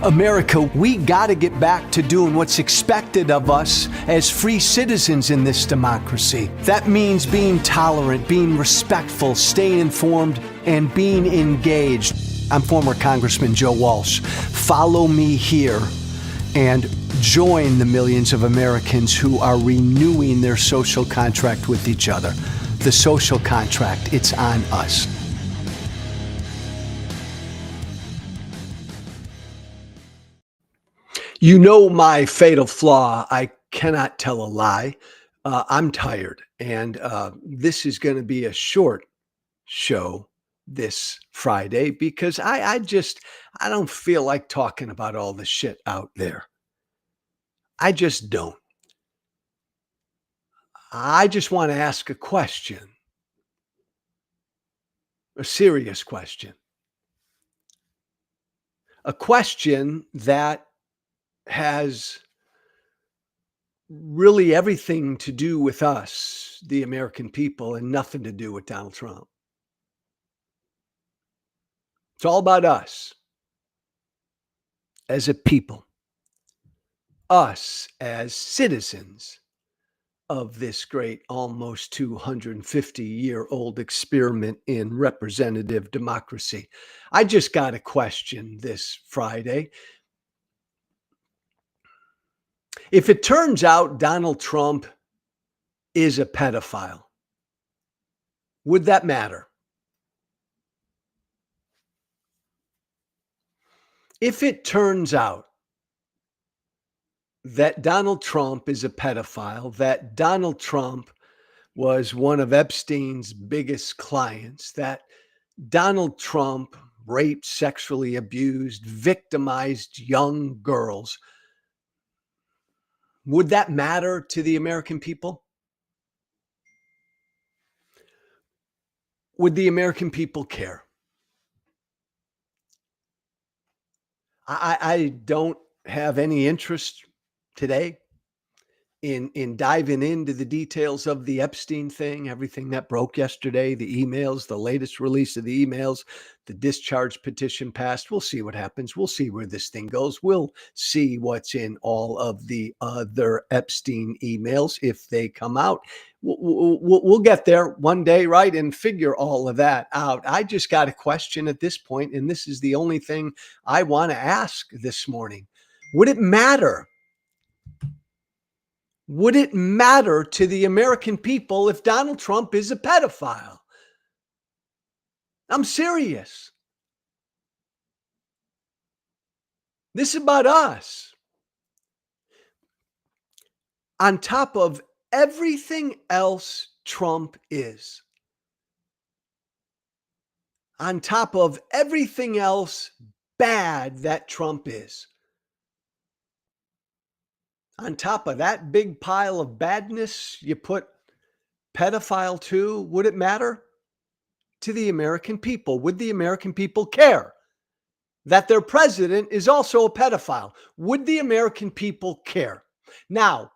America, we got to get back to doing what's expected of us as free citizens in this democracy. That means being tolerant, being respectful, staying informed, and being engaged. I'm former Congressman Joe Walsh. Follow me here and join the millions of Americans who are renewing their social contract with each other. The social contract, it's on us. You know my fatal flaw. I cannot tell a lie. I'm tired, and this is going to be a short show this Friday because I don't feel like talking about all the shit out there. I just don't. I just want to ask a question, a serious question, a question that has really everything to do with us, the American people, and nothing to do with Donald Trump. It's all about us as a people, us as citizens of this great almost 250-year-old experiment in representative democracy. I just got a question this Friday. If it turns out Donald Trump is a pedophile, would that matter? If it turns out that Donald Trump is a pedophile, that Donald Trump was one of Epstein's biggest clients, that Donald Trump raped, sexually abused, victimized young girls, would that matter to the American people? Would the American people care? I don't have any interest today in diving into the details of the Epstein thing, everything that broke yesterday, the emails, the latest release of the emails, the discharge petition passed. We'll see what happens. We'll see where this thing goes. We'll see what's in all of the other Epstein emails if they come out. We'll get there one day, right, and figure all of that out. I just got a question at this point, and this is the only thing I want to ask this morning. Would it matter? Would it matter to the American people if Donald Trump is a pedophile? I'm serious. This is about us. On top of everything else Trump is, on top of everything else bad that Trump is, on top of that big pile of badness, you put pedophile too. Would it matter to the American people? Would the American people care that their president is also a pedophile? Would the American people care? Now,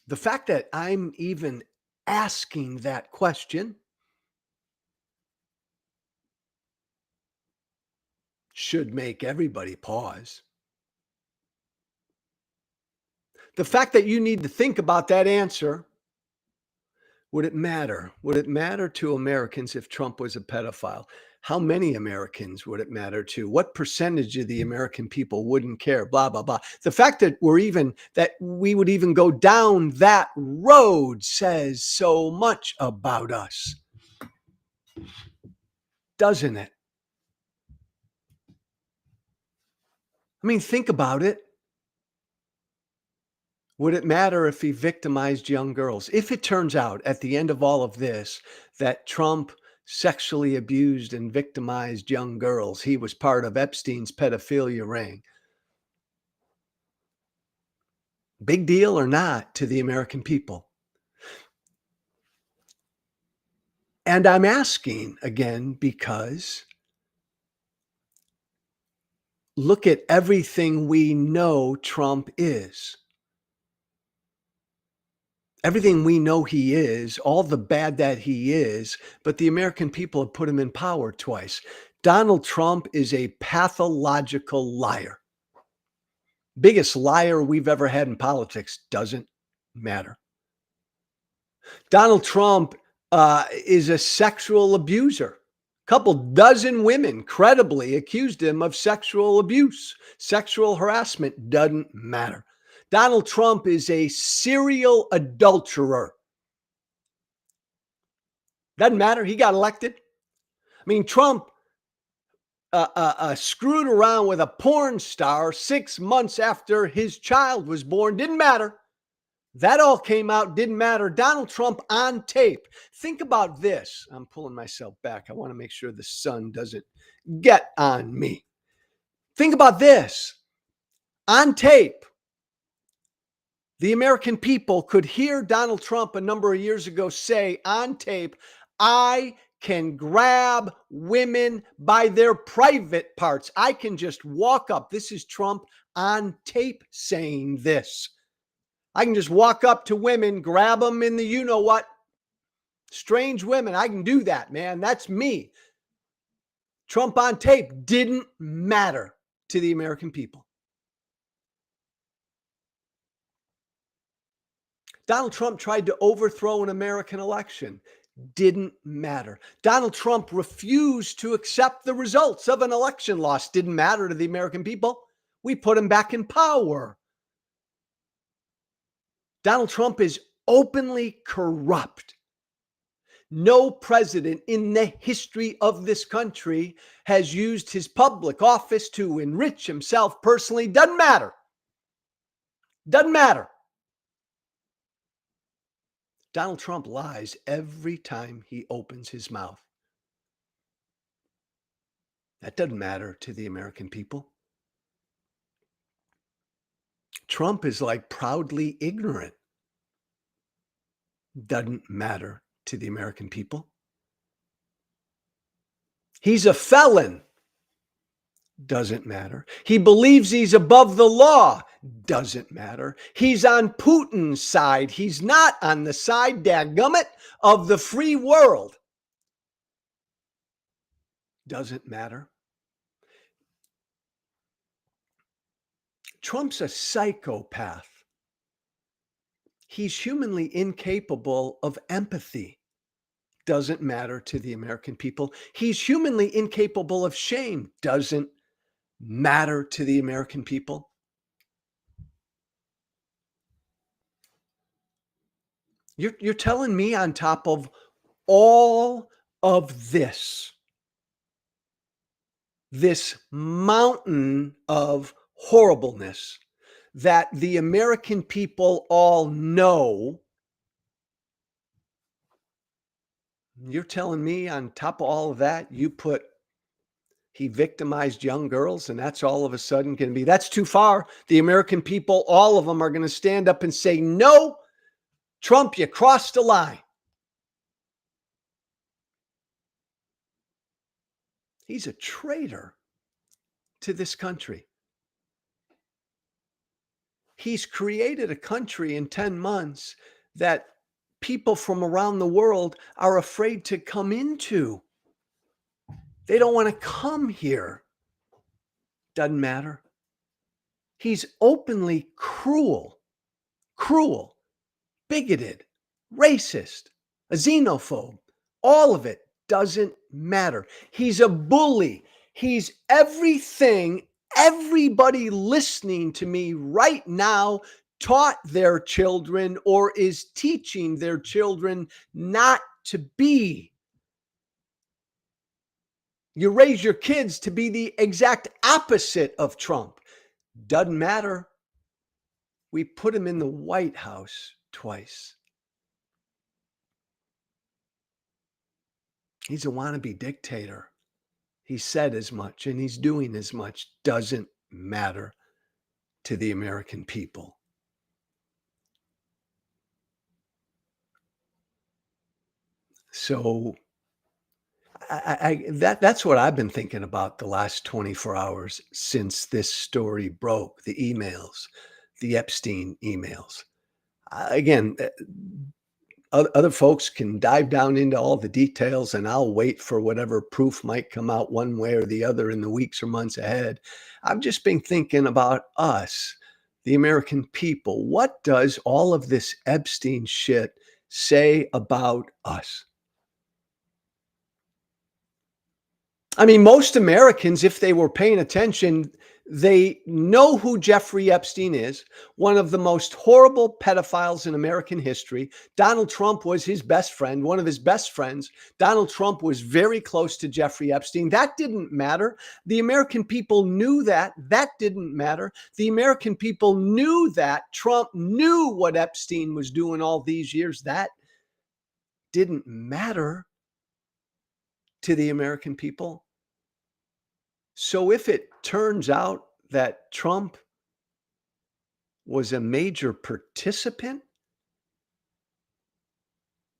the fact that I'm even asking that question should make everybody pause. The fact that you need to think about that answer, would it matter? Would it matter to Americans if Trump was a pedophile? How many Americans would it matter to? What percentage of the American people wouldn't care? Blah, blah, blah. The fact that we would even go down that road says so much about us, doesn't it? I mean, think about it. Would it matter if he victimized young girls? If it turns out at the end of all of this that Trump sexually abused and victimized young girls, he was part of Epstein's pedophilia ring. Big deal or not to the American people? And I'm asking again because look at everything we know Trump is. everything we know he is, all the bad that he is, but the American people have put him in power twice. Donald Trump is a pathological liar. Biggest liar we've ever had in politics, doesn't matter. Donald Trump is a sexual abuser. Couple dozen women credibly accused him of sexual abuse, sexual harassment, doesn't matter. Donald Trump is a serial adulterer. Doesn't matter. He got elected. I mean, Trump screwed around with a porn star 6 months after his child was born. Didn't matter. That all came out, didn't matter. Donald Trump on tape. Think about this. I'm pulling myself back. I want to make sure the sun doesn't get on me. Think about this. On tape, the American people could hear Donald Trump a number of years ago say on tape, I can grab women by their private parts. I can just walk up. This is Trump on tape saying this. I can just walk up to women, grab them in the you know what, strange women. I can do that, man. That's me. Trump on tape didn't matter to the American people. Donald Trump tried to overthrow an American election. Didn't matter. Donald Trump refused to accept the results of an election loss. Didn't matter to the American people. We put him back in power. Donald Trump is openly corrupt. No president in the history of this country has used his public office to enrich himself personally. Doesn't matter. Doesn't matter. Donald Trump lies every time he opens his mouth. That doesn't matter to the American people. Trump is like proudly ignorant. Doesn't matter to the American people. He's a felon. Doesn't matter. He believes he's above the law. Doesn't matter. He's on Putin's side. He's not on the side, dadgummit, of the free world. Doesn't matter. Trump's a psychopath. He's humanly incapable of empathy. Doesn't matter to the American people. He's humanly incapable of shame. Doesn't matter to the American people. You're telling me on top of all of this mountain of horribleness that the American people all know, you're telling me on top of all of that, he victimized young girls, and that's all of a sudden going to be, that's too far. The American people, all of them are going to stand up and say, no, Trump, you crossed the line. He's a traitor to this country. He's created a country in 10 months that people from around the world are afraid to come into. They don't want to come here. Doesn't matter. He's openly cruel, bigoted, racist, a xenophobe. All of it doesn't matter. He's a bully. He's everything everybody listening to me right now taught their children or is teaching their children not to be. You raise your kids to be the exact opposite of Trump. Doesn't matter. We put him in the White House twice. He's a wannabe dictator. He said as much and he's doing as much. Doesn't matter to the American people. So that's what I've been thinking about the last 24 hours since this story broke, the emails, the Epstein emails. Again, other folks can dive down into all the details, and I'll wait for whatever proof might come out one way or the other in the weeks or months ahead. I've just been thinking about us, the American people. What does all of this Epstein shit say about us? I mean, most Americans, if they were paying attention, they know who Jeffrey Epstein is, one of the most horrible pedophiles in American history. Donald Trump was his best friend, one of his best friends. Donald Trump was very close to Jeffrey Epstein. That didn't matter. The American people knew that. That didn't matter. The American people knew that. Trump knew what Epstein was doing all these years. That didn't matter to the American people. So if it turns out that Trump was a major participant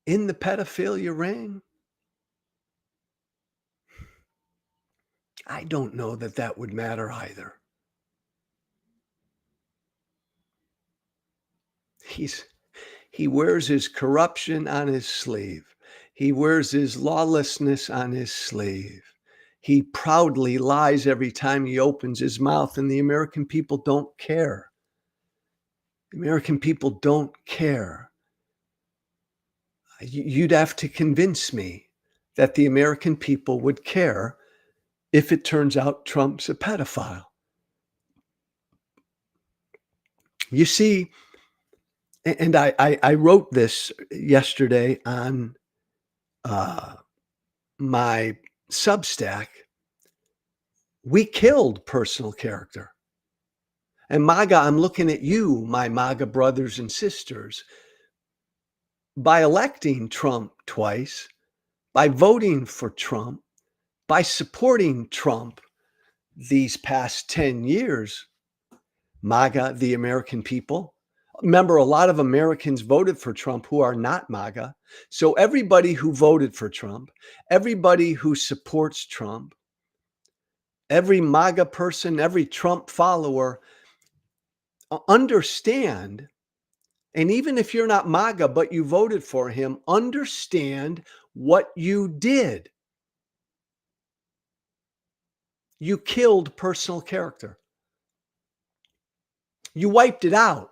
in the pedophilia ring, I don't know that that would matter either. He wears his corruption on his sleeve. He wears his lawlessness on his sleeve. He proudly lies every time he opens his mouth, and the American people don't care. The American people don't care. You'd have to convince me that the American people would care if it turns out Trump's a pedophile. You see, and I wrote this yesterday on my Substack. We killed personal character. And MAGA, I'm looking at you, my MAGA brothers and sisters, by electing Trump twice, by voting for Trump, by supporting Trump these past 10 years, MAGA, the American people. Remember, a lot of Americans voted for Trump who are not MAGA. So everybody who voted for Trump, everybody who supports Trump, every MAGA person, every Trump follower, understand, and even if you're not MAGA, but you voted for him, understand what you did. You killed personal character. You wiped it out.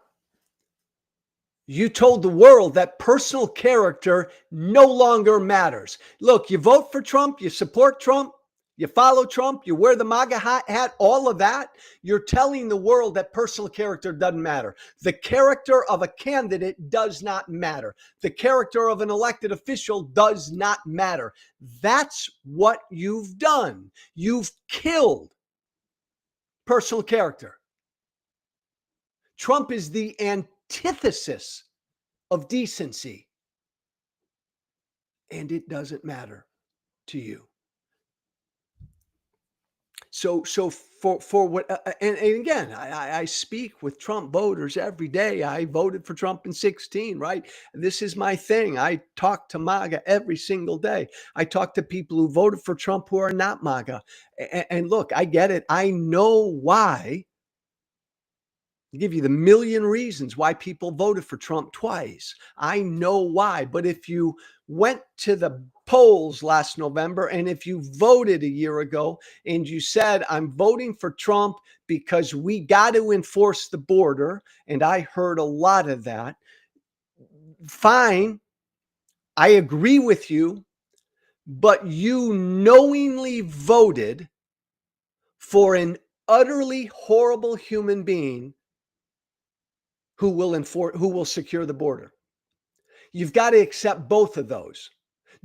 You told the world that personal character no longer matters. Look, you vote for Trump, you support Trump, you follow Trump, you wear the MAGA hat, all of that. You're telling the world that personal character doesn't matter. The character of a candidate does not matter. The character of an elected official does not matter. That's what you've done. You've killed personal character. Trump is the antithesis of decency, and it doesn't matter to you. So for what, and again, I speak with Trump voters every day. I voted for Trump in 16, right? This is my thing. I talk to MAGA every single day. I talk to people who voted for Trump who are not MAGA. And look, I get it. I know why. I'll give you the million reasons why people voted for Trump twice. I know why. But if you went to the polls last November and if you voted a year ago and you said, I'm voting for Trump because we got to enforce the border, and I heard a lot of that, fine. I agree with you, but you knowingly voted for an utterly horrible human being who will secure the border. You've got to accept both of those.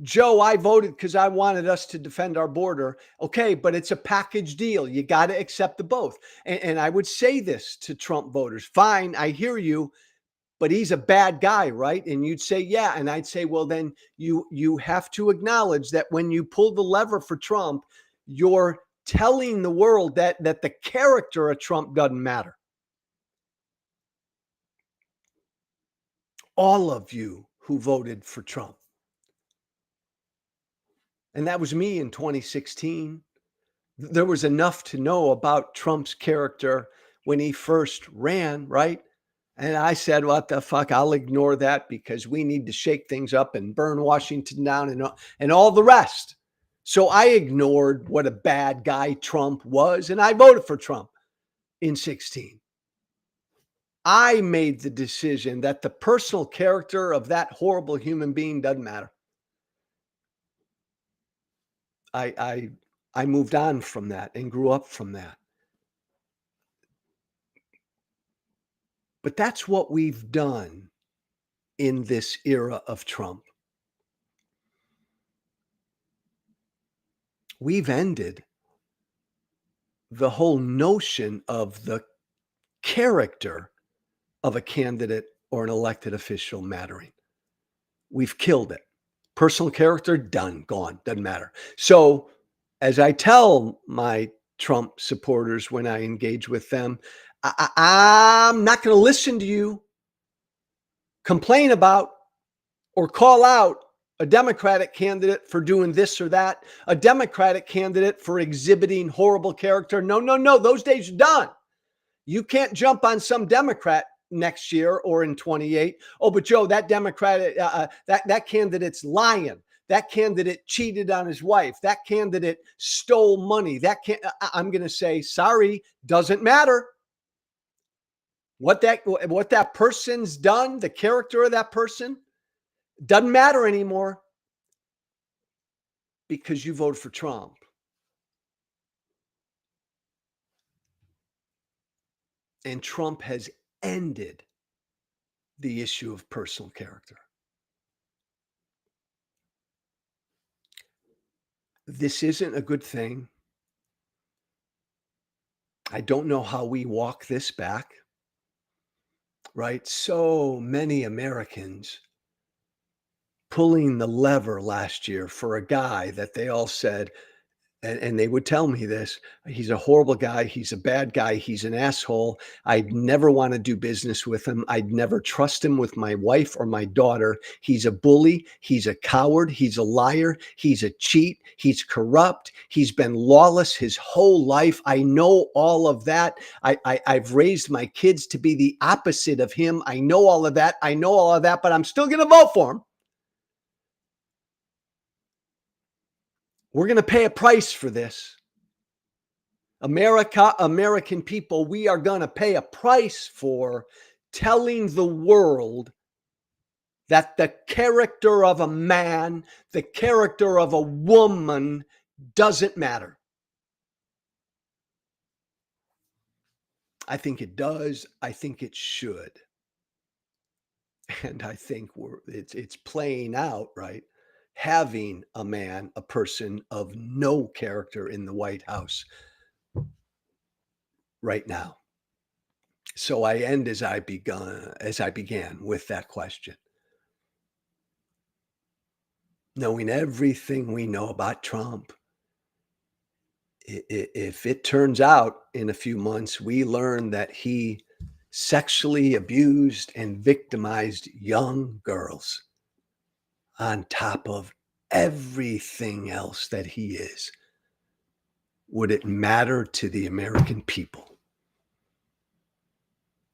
Joe, I voted because I wanted us to defend our border. Okay, but it's a package deal. You got to accept the both. And I would say this to Trump voters. Fine, I hear you, but he's a bad guy, right? And you'd say, yeah. And I'd say, well, then you have to acknowledge that when you pull the lever for Trump, you're telling the world that the character of Trump doesn't matter. All of you who voted for Trump. And that was me in 2016. There was enough to know about Trump's character when he first ran, right? And I said, what the fuck? I'll ignore that because we need to shake things up and burn Washington down and all the rest. So I ignored what a bad guy Trump was, and I voted for Trump in 16. I made the decision that the personal character of that horrible human being doesn't matter. I moved on from that and grew up from that. But that's what we've done in this era of Trump. We've ended the whole notion of the character of a candidate or an elected official mattering. We've killed it. Personal character, done, gone, doesn't matter. So as I tell my Trump supporters when I engage with them, I'm not going to listen to you complain about or call out a Democratic candidate for doing this or that, a Democratic candidate for exhibiting horrible character. No. Those days are done. You can't jump on some Democrat next year or in 28. Oh, but Joe, that Democrat, that candidate's lying. That candidate cheated on his wife. That candidate stole money. I'm going to say, sorry, doesn't matter. What that person's done, the character of that person, doesn't matter anymore because you voted for Trump. And Trump has ended the issue of personal character. This isn't a good thing. I don't know how we walk this back, right? So many Americans pulling the lever last year for a guy that they all said, and they would tell me this, he's a horrible guy. He's a bad guy. He's an asshole. I'd never want to do business with him. I'd never trust him with my wife or my daughter. He's a bully. He's a coward. He's a liar. He's a cheat. He's corrupt. He's been lawless his whole life. I know all of that. I've raised my kids to be the opposite of him. I know all of that. But I'm still going to vote for him. We're going to pay a price for this. American people, we are going to pay a price for telling the world that the character of a man, the character of a woman doesn't matter. I think it does. I think it should. And I think it's playing out, right? Having a person of no character in the White House right now. So I end as I began with that question. Knowing everything we know about Trump, if it turns out in a few months, we learn that he sexually abused and victimized young girls on top of everything else that he is, would it matter to the American people?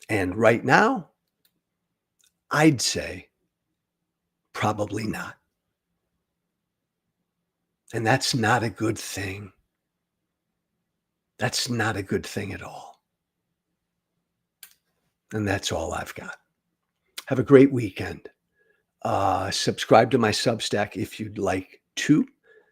And right now, I'd say probably not. And that's not a good thing. That's not a good thing at all. And that's all I've got. Have a great weekend. Subscribe to my Substack if you'd like to.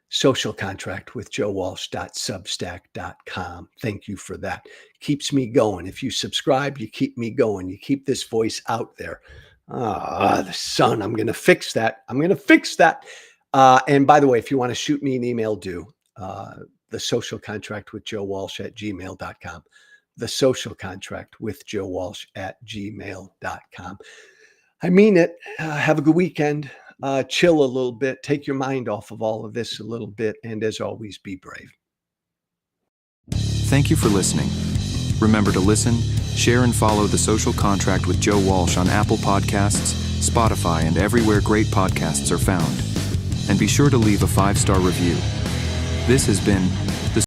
Social Contract with joewalsh.substack.com. Thank you for that. Keeps me going. If you subscribe, you keep me going. You keep this voice out there. The sun. I'm going to fix that. And by the way, if you want to shoot me an email, do. The Social Contract with joewalsh@gmail.com. The Social Contract with joewalsh@gmail.com. I mean it. Have a good weekend. Chill a little bit. Take your mind off of all of this a little bit. And as always, be brave. Thank you for listening. Remember to listen, share, and follow The Social Contract with Joe Walsh on Apple Podcasts, Spotify, and everywhere great podcasts are found. And be sure to leave a 5-star review. This has been